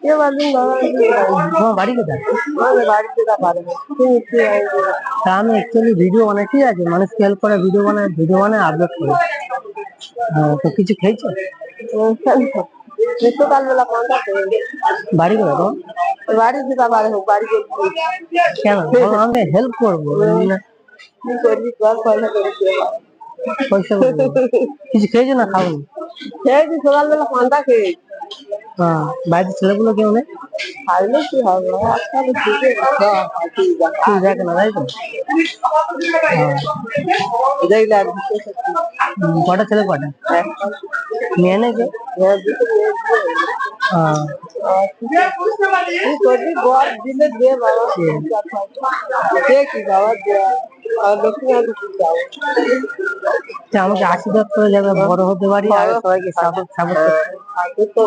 তোমার বাড়ি কোথায়? তা আমি অ্যাকচুয়ালি ভিডিও বানাই, ঠিক আছে, মানুষকে হেল্প করে ভিডিও বানায় আপলোড করে। তো কিছু খেয়েছো? সকালবেলা বাড়ি কোথায় তোমার? বাড়ি দিবা বাড়ি হোক বাড়ি কেন আমাকে হেল্প করবো? কি করবি তোর পয়সা করে পয়সা করবো। কিছু খেয়েছো না খাও? খেয়েছি সকালবেলা পান্তা খেয়েছি। হ্যাঁ, বাড়িতে ছেলেগুলো কেউ নেই? খাইলে কি হবে দেখ না, তাই তো। দেখলে আর কটা ছেলে কটা মেয়ে নাকি? করবি বল দিলে দে বাবা দেখি বাবা লক্ষ্মী আমাকে আশীর্বাদ করে যাবে, বড় হতে পারি আর সবাইকে সাপোর্ট তো